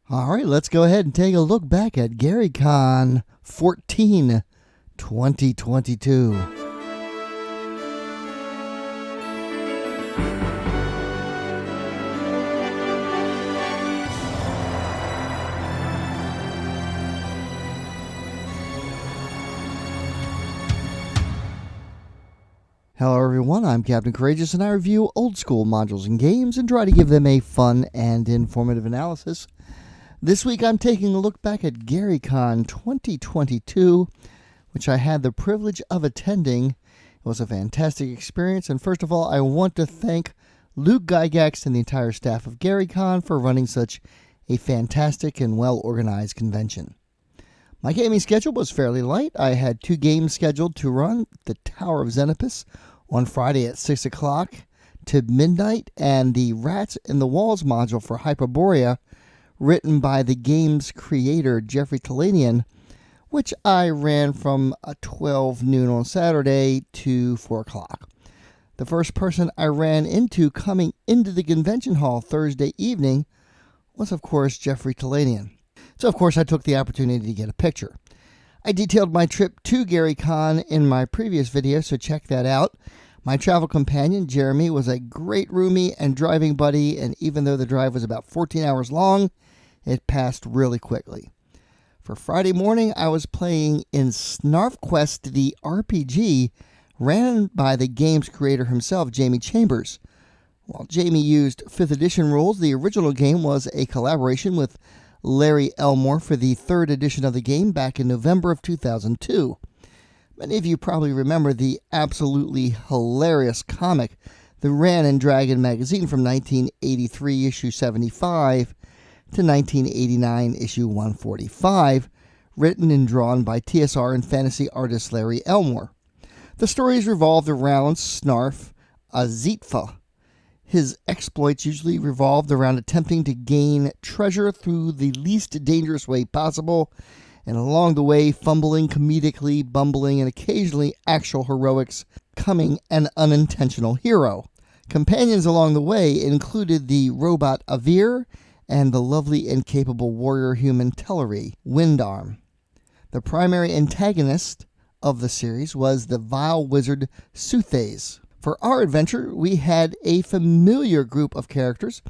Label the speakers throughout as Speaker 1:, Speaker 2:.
Speaker 1: All right, let's go ahead and take a look back at GaryCon 14 2022. Hello everyone, I'm Captain Courageous and I review old school modules and games and try to give them a fun and informative analysis. This week I'm taking a look back at GaryCon 2022, which I had the privilege of attending. It was a fantastic experience, and first of all I want to thank Luke Gygax and the entire staff of GaryCon for running such a fantastic and well-organized convention. My gaming schedule was fairly light. I had 2 games scheduled to run: the Tower of Xenopus on Friday at 6 o'clock to midnight, and the Rats in the Walls module for Hyperborea, written by the game's creator Jeffrey Talanian, which I ran from 12 noon on Saturday to 4 o'clock. The first person I ran into coming into the convention hall Thursday evening was, of course, Jeffrey Talanian. So, of course, I took the opportunity to get a picture. I detailed my trip to GaryCon in my previous video, so check that out. My travel companion, Jeremy, was a great roomie and driving buddy, and even though the drive was about 14 hours long, it passed really quickly. For Friday morning, I was playing in Snarf Quest, the RPG, ran by the game's creator himself, Jamie Chambers. While Jamie used 5th edition rules, the original game was a collaboration with Larry Elmore for the 3rd edition of the game back in November of 2002. Many of you probably remember the absolutely hilarious comic that ran in Dragon magazine from 1983 issue 75 to 1989 issue 145, written and drawn by TSR and fantasy artist Larry Elmore. The stories revolved around Snarf, a Zetfa. His exploits usually revolved around attempting to gain treasure through the least dangerous way possible, and along the way fumbling, comedically, bumbling, and occasionally actual heroics, becoming an unintentional hero. Companions along the way included the robot Avir and the lovely and capable warrior human Tellery, Windarm. The primary antagonist of the series was the vile wizard Suthays. For our adventure, we had a familiar group of characters.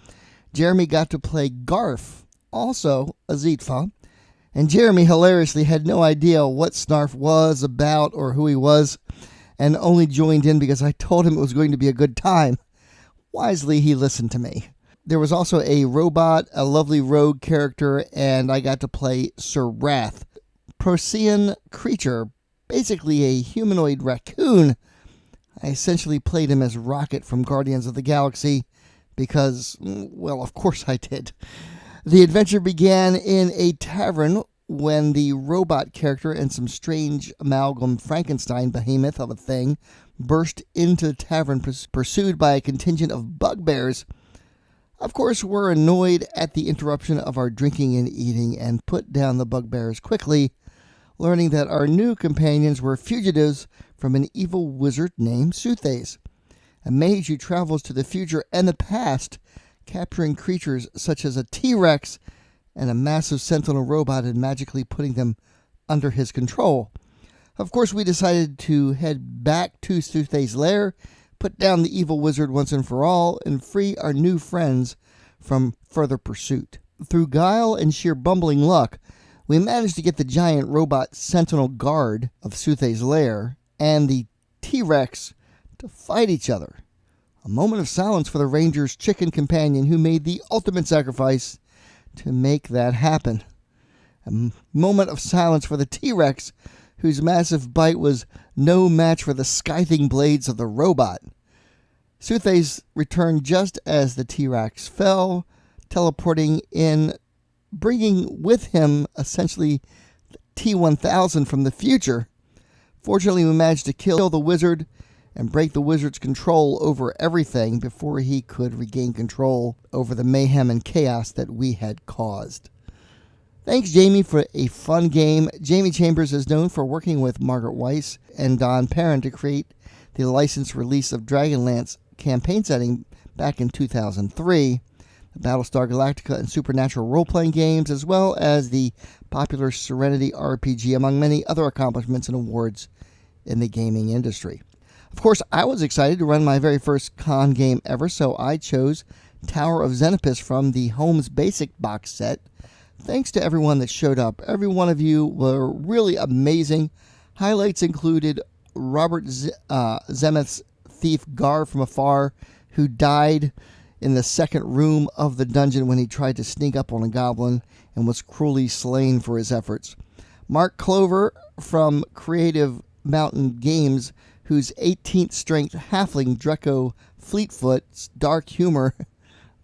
Speaker 1: Jeremy got to play Garf, also a Zetfa, and Jeremy hilariously had no idea what Snarf was about or who he was, and only joined in because I told him it was going to be a good time. Wisely, he listened to me. There was also a robot, a lovely rogue character, and I got to play Sir Wrath, Procean creature, basically a humanoid raccoon. I essentially played him as Rocket from Guardians of the Galaxy because, well, of course I did. The adventure began in a tavern when the robot character and some strange amalgam Frankenstein behemoth of a thing burst into the tavern pursued by a contingent of bugbears. Of course, we're annoyed at the interruption of our drinking and eating and put down the bugbears quickly, learning that our new companions were fugitives from an evil wizard named Suthays, a mage who travels to the future and the past, capturing creatures such as a T-Rex and a massive sentinel robot and magically putting them under his control. Of course, we decided to head back to Suthays' lair, put down the evil wizard once and for all, and free our new friends from further pursuit. Through guile and sheer bumbling luck, we managed to get the giant robot sentinel guard of Suthays' lair and the T-Rex to fight each other. A moment of silence for the ranger's chicken companion who made the ultimate sacrifice to make that happen. A moment of silence for the T-Rex whose massive bite was no match for the scything blades of the robot. Suthays returned just as the T-Rex fell, teleporting in, bringing with him essentially T-1000 from the future. Fortunately, we managed to kill the wizard and break the wizard's control over everything before he could regain control over the mayhem and chaos that we had caused. Thanks, Jamie, for a fun game. Jamie Chambers is known for working with Margaret Weiss and Don Perrin to create the licensed release of Dragonlance campaign setting back in 2003. the Battlestar Galactica and Supernatural role-playing games, as well as the popular Serenity RPG, among many other accomplishments and awards in the gaming industry. Of course, I was excited to run my very first con game ever, so I chose Tower of Xenopus from the Holmes Basic box set. Thanks to everyone that showed up. Every one of you were really amazing. Highlights included Robert Zemeth's thief Gar from afar, who died in the second room of the dungeon when he tried to sneak up on a goblin and was cruelly slain for his efforts. Mark Clover from Creative Mountain Games, whose 18th strength halfling Draco Fleetfoot's dark humor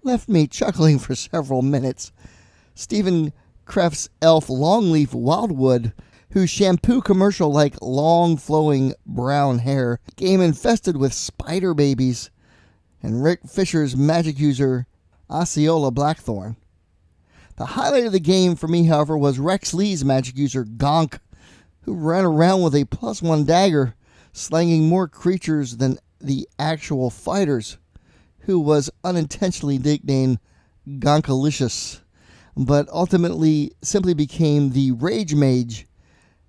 Speaker 1: left me chuckling for several minutes. Stephen Kreff's elf Longleaf Wildwood, whose shampoo commercial like long flowing brown hair came infested with spider babies, and Rick Fisher's magic user Osceola Blackthorn. The highlight of the game for me, however, was Rex Lee's magic user Gonk, who ran around with a +1 dagger, slanging more creatures than the actual fighters, who was unintentionally nicknamed Gonkalicious, but ultimately simply became the Rage Mage,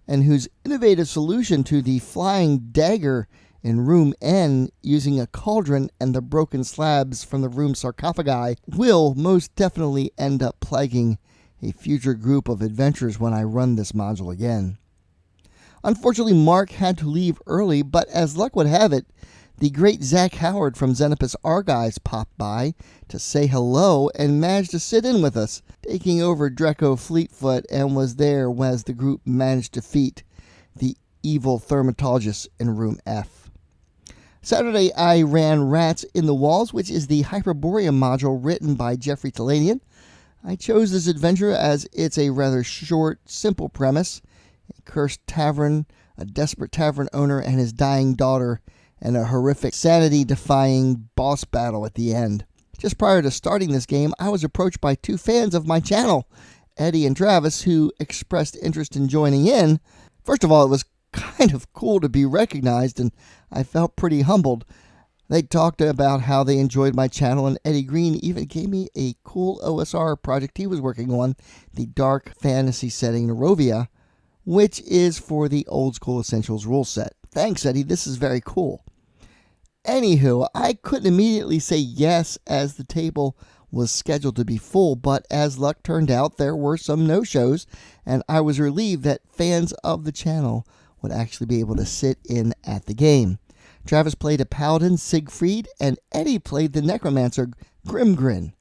Speaker 1: and whose innovative solution to the flying dagger in Room N, using a cauldron and the broken slabs from the room sarcophagi, will most definitely end up plaguing a future group of adventurers when I run this module again. Unfortunately, Mark had to leave early, but as luck would have it, the great Zach Howard from Xenopus Archives popped by to say hello and managed to sit in with us, taking over Draco Fleetfoot, and was there as the group managed to defeat the evil Thermatologist in Room F. Saturday, I ran Rats in the Walls, which is the Hyperborean module written by Jeffrey Talanian. I chose this adventure as it's a rather short, simple premise: a cursed tavern, a desperate tavern owner and his dying daughter, and a horrific, sanity-defying boss battle at the end. Just prior to starting this game, I was approached by two fans of my channel, Eddie and Travis, who expressed interest in joining in. First of all, it was kind of cool to be recognized, and I felt pretty humbled. They talked about how they enjoyed my channel, and Eddie Green even gave me a cool OSR project he was working on, the dark fantasy setting Nerovia, which is for the Old School Essentials rule set. Thanks, Eddie. This is very cool. Anywho, I couldn't immediately say yes as the table was scheduled to be full, but as luck turned out, there were some no-shows, and I was relieved that fans of the channel would actually be able to sit in at the game. Travis played a paladin, Siegfried, and Eddie played the necromancer, Grimgrin.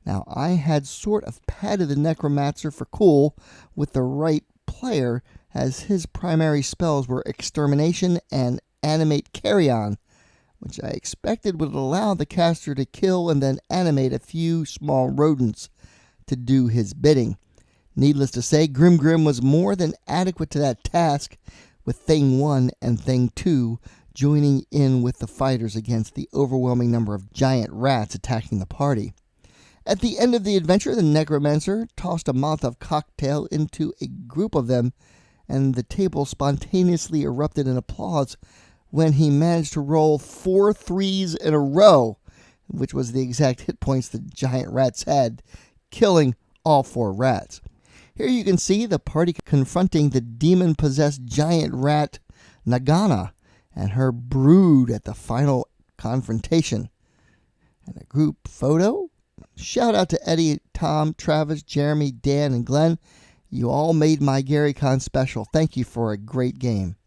Speaker 1: Now, I had sort of padded the necromancer for cool with the right player, as his primary spells were Extermination and Animate Carrion, which I expected would allow the caster to kill and then animate a few small rodents to do his bidding. Needless to say, Grim was more than adequate to that task, with Thing 1 and Thing 2 joining in with the fighters against the overwhelming number of giant rats attacking the party. At the end of the adventure, the necromancer tossed a Molotov cocktail into a group of them, and the table spontaneously erupted in applause when he managed to roll 4 threes in a row, which was the exact hit points the giant rats had, killing all 4 rats. Here you can see the party confronting the demon-possessed giant rat Nagana and her brood at the final confrontation. And a group photo? Shout out to Eddie, Tom, Travis, Jeremy, Dan, and Glenn. You all made my GaryCon special. Thank you for a great game.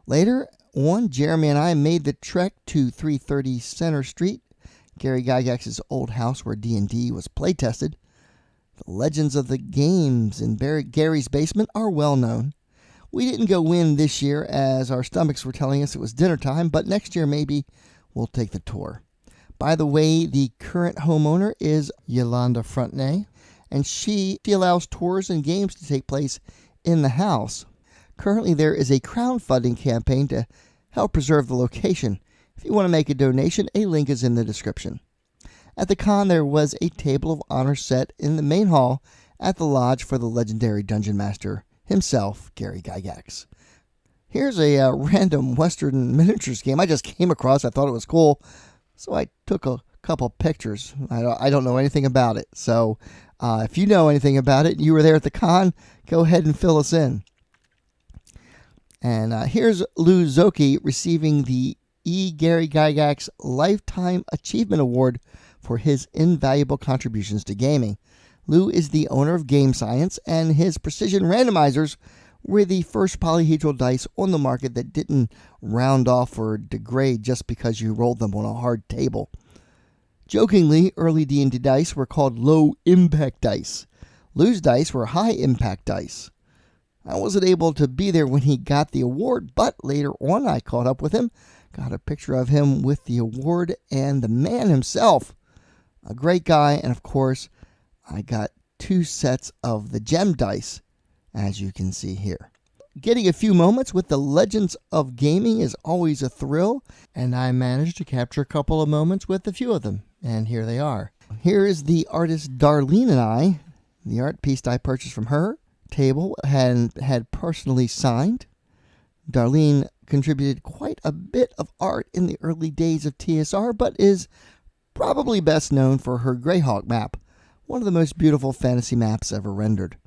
Speaker 1: Later on, Jeremy and I made the trek to 330 Center Street, Gary Gygax's old house where D&D was playtested. The legends of the games in Gary's basement are well known. We didn't go in this year as our stomachs were telling us it was dinner time, but next year maybe we'll take the tour. By the way, the current homeowner is Yolanda Frontnay, and she allows tours and games to take place in the house. Currently, there is a crowdfunding campaign to help preserve the location. If you want to make a donation, a link is in the description. At the con, there was a table of honor set in the main hall at the lodge for the legendary Dungeon Master himself, Gary Gygax. Here's a random Western miniatures game I just came across. I thought it was cool, so I took a couple pictures. I don't know anything about it. So if you know anything about it, you were there at the con, go ahead and fill us in. And here's Lou Zoki receiving the E. Gary Gygax Lifetime Achievement Award for his invaluable contributions to gaming. Lou is the owner of Game Science, and his precision randomizers were the first polyhedral dice on the market that didn't round off or degrade just because you rolled them on a hard table. Jokingly, early D&D dice were called low-impact dice. Lou's dice were high-impact dice. I wasn't able to be there when he got the award, but later on I caught up with him, got a picture of him with the award and the man himself. A great guy, and of course, I got 2 sets of the gem dice, as you can see here. Getting a few moments with the legends of gaming is always a thrill, and I managed to capture a couple of moments with a few of them, and here they are. Here is the artist Darlene and I. The art piece I purchased from her. Table had personally signed. Darlene contributed quite a bit of art in the early days of TSR, but is probably best known for her Greyhawk map, one of the most beautiful fantasy maps ever rendered.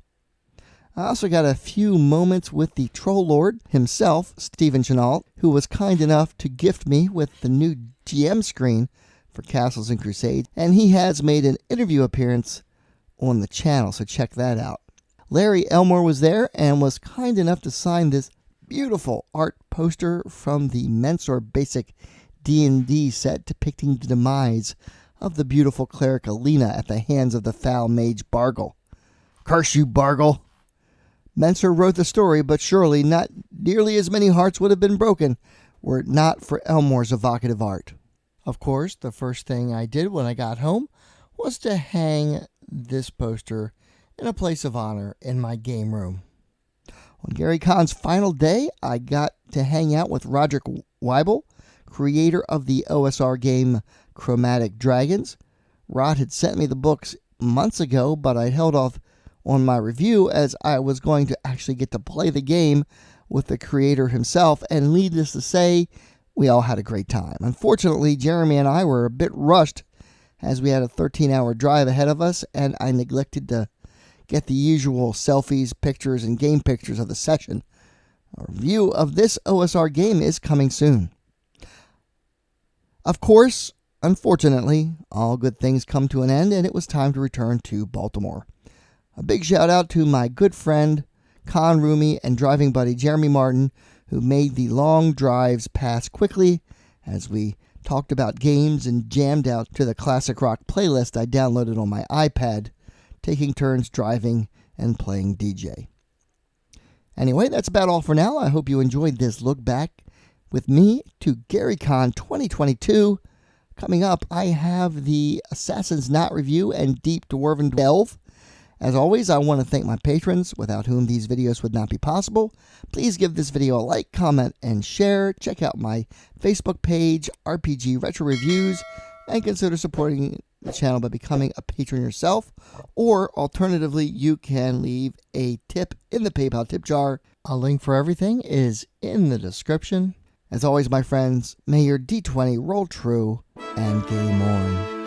Speaker 1: I also got a few moments with the Troll Lord himself, Stephen Chenault, who was kind enough to gift me with the new GM screen for Castles and Crusades, and he has made an interview appearance on the channel, so check that out. Larry Elmore was there and was kind enough to sign this beautiful art poster from the Mensor Basic D&D set depicting the demise of the beautiful cleric Alina at the hands of the foul mage Bargle. Curse you, Bargle! Mensor wrote the story, but surely not nearly as many hearts would have been broken were it not for Elmore's evocative art. Of course, the first thing I did when I got home was to hang this poster in a place of honor in my game room. On Gary Con's final day, I got to hang out with Roderick Weibel, creator of the OSR game Chromatic Dragons. Rod had sent me the books months ago, but I held off on my review as I was going to actually get to play the game with the creator himself, and needless to say, we all had a great time. Unfortunately, Jeremy and I were a bit rushed as we had a 13-hour drive ahead of us, and I neglected to get the usual selfies, pictures, and game pictures of the session. A review of this OSR game is coming soon. Of course, unfortunately, all good things come to an end, and it was time to return to Baltimore. A big shout out to my good friend, con roomie, and driving buddy Jeremy Martin, who made the long drives pass quickly as we talked about games and jammed out to the classic rock playlist I downloaded on my iPad, taking turns driving and playing DJ. Anyway, that's about all for now. I hope you enjoyed this look back with me to GaryCon 2022. Coming up, I have the Assassin's Knot review and Deep Dwarven Delve. As always, I want to thank my patrons, without whom these videos would not be possible. Please give this video a like, comment, and share. Check out my Facebook page, RPG Retro Reviews, and consider supporting the channel by becoming a patron yourself. Or, alternatively, you can leave a tip in the PayPal tip jar. A link for everything is in the description. As always, my friends, may your D20 roll true and game on.